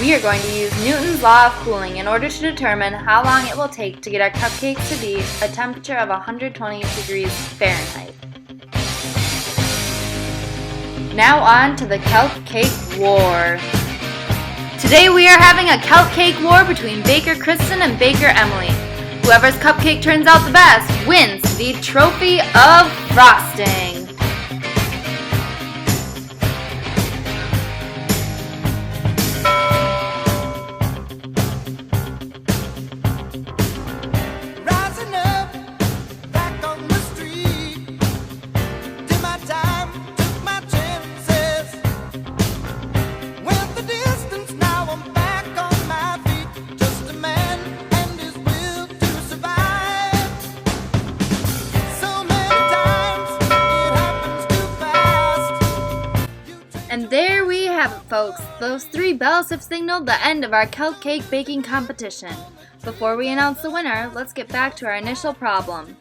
We are going to use Newton's law of cooling in order to determine how long it will take to get our cupcakes to be a temperature of 120 degrees Fahrenheit. Now on to the Calc Cake War. Today we are having a Calc Cake War between Baker Kristen and Baker Emily. Whoever's cupcake turns out the best wins the trophy of frosting. And there we have it, folks. Those 3 bells have signaled the end of our Calc cake baking competition. Before we announce the winner, let's get back to our initial problem.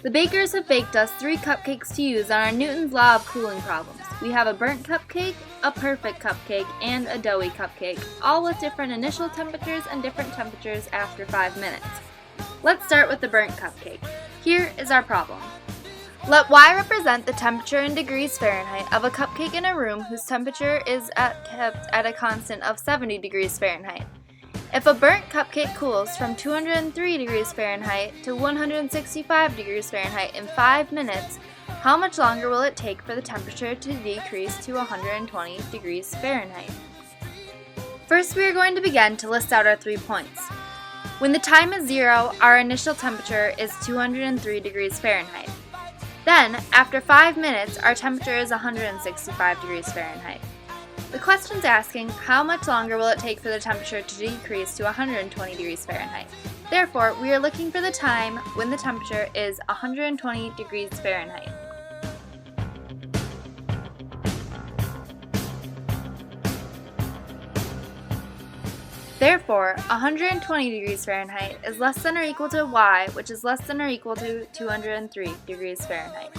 The bakers have baked us 3 cupcakes to use on our Newton's law of cooling problems. We have a burnt cupcake, a perfect cupcake, and a doughy cupcake, all with different initial temperatures and different temperatures after 5 minutes. Let's start with the burnt cupcake. Here is our problem. Let Y represent the temperature in degrees Fahrenheit of a cupcake in a room whose temperature is kept at a constant of 70 degrees Fahrenheit. If a burnt cupcake cools from 203 degrees Fahrenheit to 165 degrees Fahrenheit in 5 minutes, how much longer will it take for the temperature to decrease to 120 degrees Fahrenheit? First, we are going to begin to list out our 3 points. When the time is 0, our initial temperature is 203 degrees Fahrenheit. Then, after 5 minutes, our temperature is 165 degrees Fahrenheit. The question's asking, how much longer will it take for the temperature to decrease to 120 degrees Fahrenheit? Therefore, we are looking for the time when the temperature is 120 degrees Fahrenheit. Therefore, 120 degrees Fahrenheit is less than or equal to Y, which is less than or equal to 203 degrees Fahrenheit.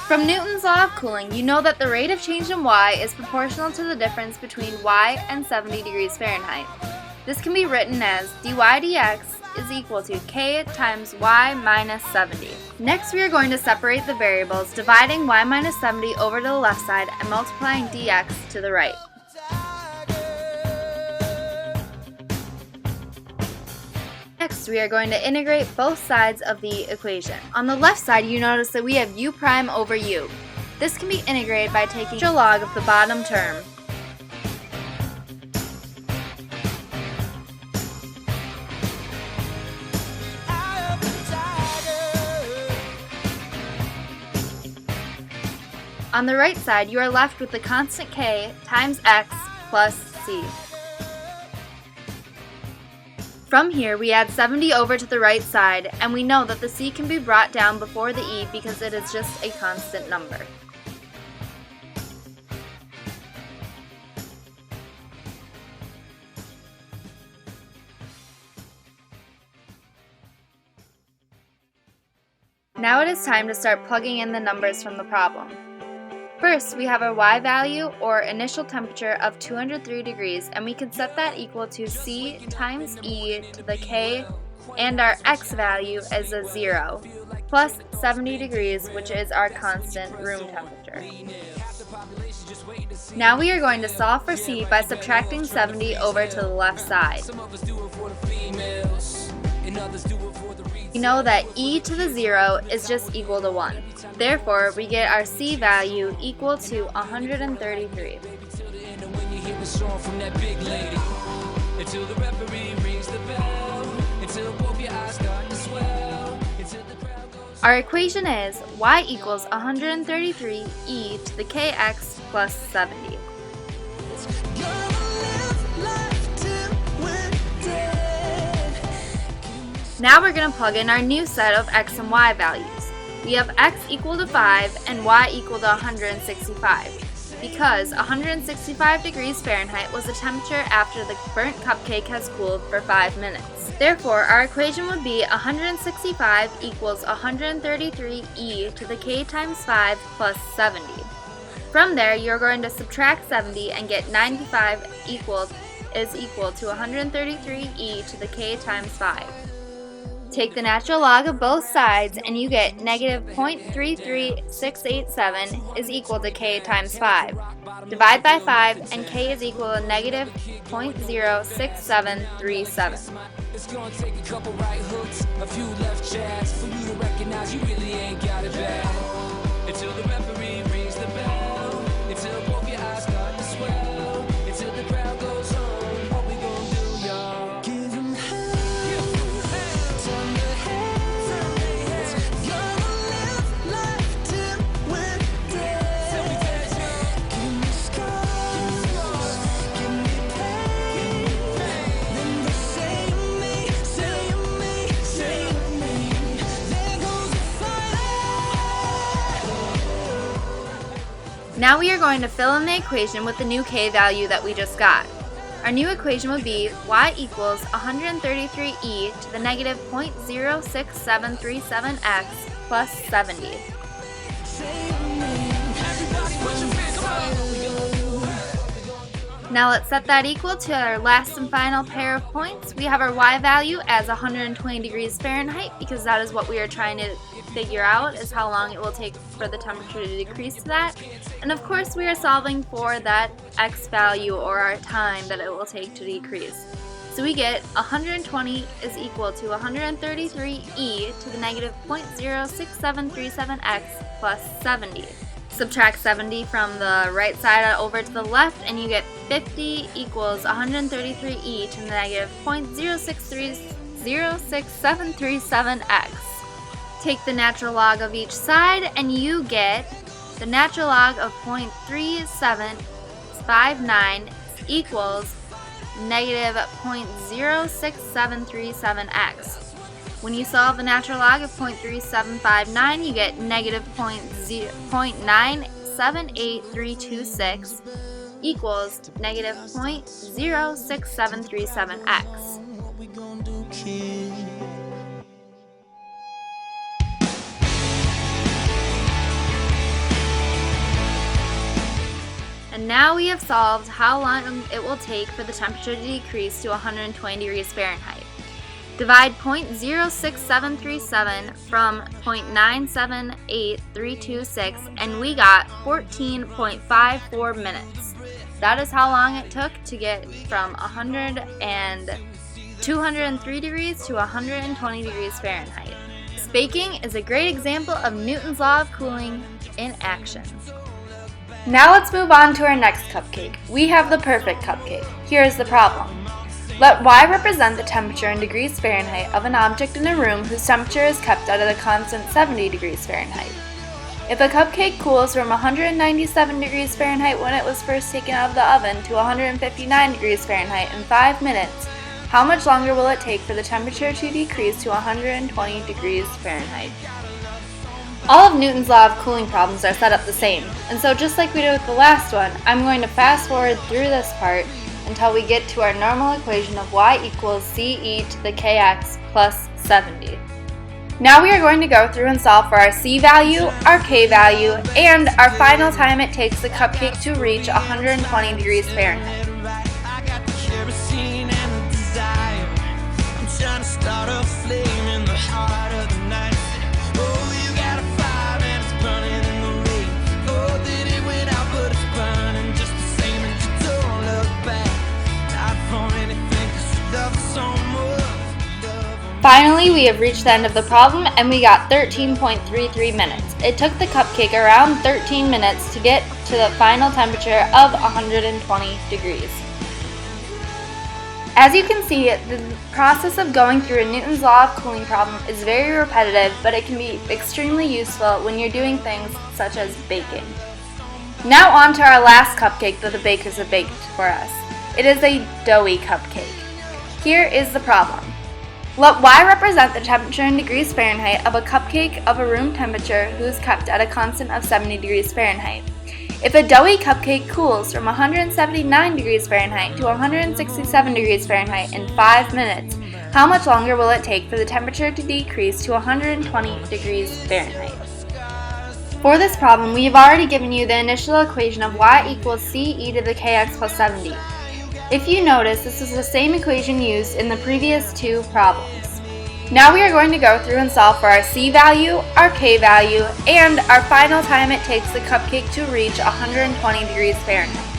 From Newton's law of cooling, you know that the rate of change in Y is proportional to the difference between Y and 70 degrees Fahrenheit. This can be written as dy dx is equal to k times y minus 70. Next, we are going to separate the variables, dividing y minus 70 over to the left side and multiplying dx to the right. Next, we are going to integrate both sides of the equation. On the left side, you notice that we have u prime over u. This can be integrated by taking the log of the bottom term. On the right side, you are left with the constant k times x plus c. From here, we add 70 over to the right side, and we know that the c can be brought down before the e because it is just a constant number. Now it is time to start plugging in the numbers from the problem. First, we have our y value, or initial temperature, of 203 degrees, and we can set that equal to c times e to the k, and our x value as a 0, plus 70 degrees, which is our constant room temperature. Now we are going to solve for c by subtracting 70 over to the left side. We know that e to the 0 is just equal to 1. Therefore, we get our c value equal to 133. Our equation is y equals 133 e to the kx plus 70. Now we're going to plug in our new set of x and y values. We have x equal to 5 and y equal to 165. because 165 degrees Fahrenheit was the temperature after the burnt cupcake has cooled for 5 minutes. Therefore, our equation would be 165 equals 133e to the k times 5 plus 70. From there, you're going to subtract 70 and get 95 is equal to 133e to the k times 5. Take the natural log of both sides and you get negative 0.33687 is equal to k times 5. Divide by 5 and k is equal to negative 0.06737. It's gonna take a couple right hooks, a few left jabs for you to recognize you really ain't got it bad. Until the referee rings the bell, until both your eyes start to swell, until the crowd goes home. What we gonna do, y'all? Give 'em hell, turn the heads. Gonna live life till we're dead. Give me scars, give me pain. Then they say me, say me, say me. There goes the fight. Now we are going to fill in the equation with the new k value that we just got. Our new equation would be y equals 133e to the negative 0.06737x plus 70. Now let's set that equal to our last and final pair of points. We have our y value as 120 degrees Fahrenheit because that is what we are trying to figure out, is how long it will take for the temperature to decrease to that. And of course we are solving for that x value, or our time that it will take to decrease. So we get 120 is equal to 133e to the negative 0.06737x plus 70. Subtract 70 from the right side over to the left and you get 50 equals 133e to the negative 0.06737x. Take the natural log of each side and you get the natural log of 0.3759 equals negative 0.06737x. When you solve the natural log of 0.3759, you get negative 0.978326 equals negative 0.06737x. And now we have solved how long it will take for the temperature to decrease to 120 degrees Fahrenheit. Divide 0.06737 from 0.978326 and we got 14.54 minutes. That is how long it took to get from 203 degrees to 120 degrees Fahrenheit. Baking is a great example of Newton's law of cooling in action. Now let's move on to our next cupcake. We have the perfect cupcake. Here is the problem. Let y represent the temperature in degrees Fahrenheit of an object in a room whose temperature is kept at a constant 70 degrees Fahrenheit. If a cupcake cools from 197 degrees Fahrenheit when it was first taken out of the oven to 159 degrees Fahrenheit in 5 minutes, how much longer will it take for the temperature to decrease to 120 degrees Fahrenheit? All of Newton's law of cooling problems are set up the same, and so just like we did with the last one, I'm going to fast forward through this part until we get to our normal equation of y equals ce to the kx plus 70. Now we are going to go through and solve for our c value, our k value, and our final time it takes the cupcake to reach 120 degrees Fahrenheit. Finally, we have reached the end of the problem and we got 13.33 minutes. It took the cupcake around 13 minutes to get to the final temperature of 120 degrees. As you can see, the process of going through a Newton's law of cooling problem is very repetitive, but it can be extremely useful when you're doing things such as baking. Now on to our last cupcake that the bakers have baked for us. It is a doughy cupcake. Here is the problem. Let y represent the temperature in degrees Fahrenheit of a cupcake of a room temperature who is kept at a constant of 70 degrees Fahrenheit. If a doughy cupcake cools from 179 degrees Fahrenheit to 167 degrees Fahrenheit in 5 minutes, how much longer will it take for the temperature to decrease to 120 degrees Fahrenheit? For this problem, we have already given you the initial equation of y equals ce to the kx plus 70. If you notice, this is the same equation used in the previous two problems. Now we are going to go through and solve for our c value, our k value, and our final time it takes the cupcake to reach 120 degrees Fahrenheit.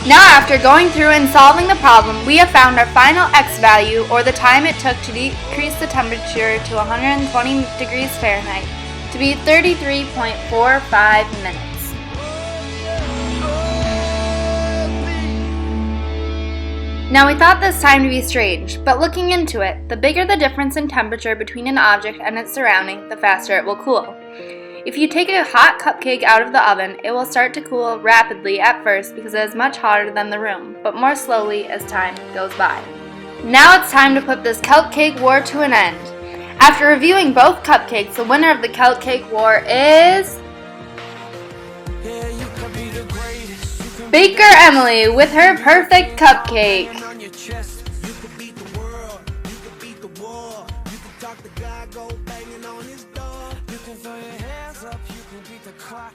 Now after going through and solving the problem, we have found our final x value, or the time it took to decrease the temperature to 120 degrees Fahrenheit, to be 33.45 minutes. Now we thought this time to be strange, but looking into it, the bigger the difference in temperature between an object and its surrounding, the faster it will cool. If you take a hot cupcake out of the oven, it will start to cool rapidly at first because it is much hotter than the room, but more slowly as time goes by. Now it's time to put this Calc cake war to an end. After reviewing both cupcakes, the winner of the Calc cake war is Baker Emily with her perfect cupcake. Throw your hands up, you can beat the clock.